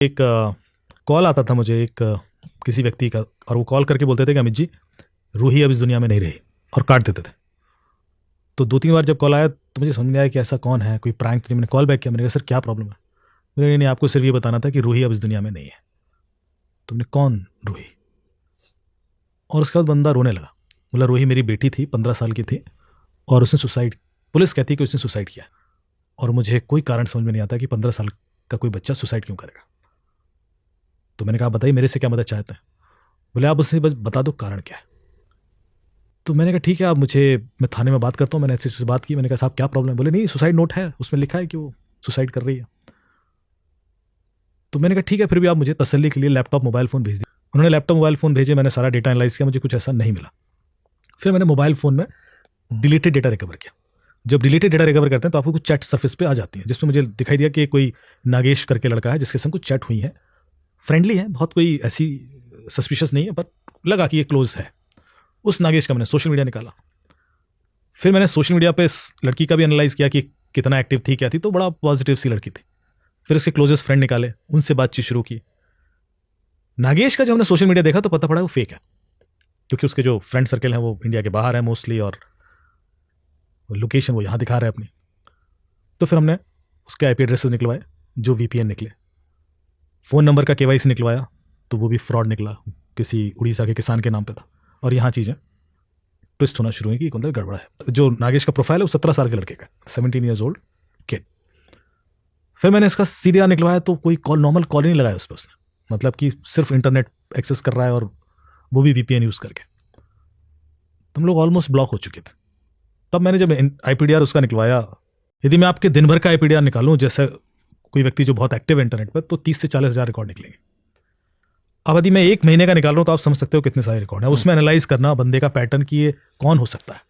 एक कॉल आता था मुझे एक किसी व्यक्ति का, और वो कॉल करके बोलते थे कि अमित जी रूही अब इस दुनिया में नहीं रही, और काट देते थे। तो 2-3 बार जब कॉल आया तो मुझे समझ नहीं आया कि ऐसा कौन है, कोई प्रैंक नहीं। मैंने कॉल बैक किया, मैंने कहा सर क्या प्रॉब्लम है? मैंने नहीं, आपको सिर्फ ये बताना था कि रूही अब इस दुनिया में नहीं है। तुमने कौन रूही? और उसके बाद बंदा रोने लगा, बोला रूही मेरी बेटी थी, 15 साल की थी, और उसने सुसाइड, पुलिस कहती है कि उसने सुसाइड किया, और मुझे कोई कारण समझ में नहीं आता कि 15 साल का कोई बच्चा सुसाइड क्यों करेगा। तो मैंने कहा बताइए मेरे से क्या मदद चाहते हैं? बोले आप उससे बस बता दो कारण क्या है। तो मैंने कहा ठीक है, आप मैं थाने में बात करता हूँ। मैंने ऐसे से बात की, मैंने कहा साहब क्या प्रॉब्लम है? बोले नहीं, सुसाइड नोट है, उसमें लिखा है कि वो सुसाइड कर रही है। तो मैंने कहा ठीक है, फिर भी आप मुझे तसल्ली के लिए लैपटॉप मोबाइल फ़ोन भेज दिए। उन्होंने लैपटॉप मोबाइल फ़ोन भेजे, मैंने सारा डेटा एनालाइज किया, मुझे कुछ ऐसा नहीं मिला। फिर मैंने मोबाइल फ़ोन में डिलीटेड डेटा रिकवर किया। जब डिलीटेड डेटा रिकवर करते हैं तो आपको कुछ चैट सर्फेस पे आ जाती है, जिसमें मुझे दिखाई दिया कि कोई नागेश करके लड़का है जिसके संग कुछ चैट हुई है, फ्रेंडली है, बहुत कोई ऐसी सस्पिशियस नहीं है, पर लगा कि ये क्लोज है। उस नागेश का मैंने सोशल मीडिया निकाला। फिर मैंने सोशल मीडिया पे इस लड़की का भी एनालाइज किया कि कितना एक्टिव थी, क्या थी, तो बड़ा पॉजिटिव सी लड़की थी। फिर इसके क्लोजेस्ट फ्रेंड निकाले, उनसे बातचीत शुरू की। नागेश का जब हमने सोशल मीडिया देखा तो पता पड़ा वो फेक है, क्योंकि उसके जो फ्रेंड सर्कल है वो इंडिया के बाहर है मोस्टली, और लोकेशन वो यहाँ दिखा रहा है अपनी। तो फिर हमने उसके आईपी एड्रेसेस निकलवाए जो वीपीएन निकले, फ़ोन नंबर का केवाईसी निकलवाया तो वो भी फ्रॉड निकला, किसी उड़ीसा के किसान के नाम पे था। और यहाँ चीज़ें ट्विस्ट होना शुरू हुई कि मतलब गड़बड़ा है। जो नागेश का प्रोफाइल है वो 17 साल के लड़के का, 17 ईयर्स ओल्ड किड। फिर मैंने इसका सीडीआर निकलवाया तो कोई कॉल, नॉर्मल कॉल ही नहीं लगाया उस पर उसने, मतलब कि सिर्फ इंटरनेट एक्सेस कर रहा है, और वो भी वीपीएन यूज़ करके। तुम लोग ऑलमोस्ट ब्लॉक हो चुके थे। तब मैंने जब आईपीडीआर उसका निकलवाया, यदि मैं आपके दिन भर का आईपीडीआर निकालूं, जैसे कोई व्यक्ति जो बहुत एक्टिव है इंटरनेट पर, तो 30 से 40 हज़ार रिकॉर्ड निकलेंगे। अब यदि मैं 1 महीने का निकाल रहा हूं तो आप समझ सकते हो कितने सारे रिकॉर्ड है। उसमें एनालाइज करना बंदे का पैटर्न कि ये कौन हो सकता है।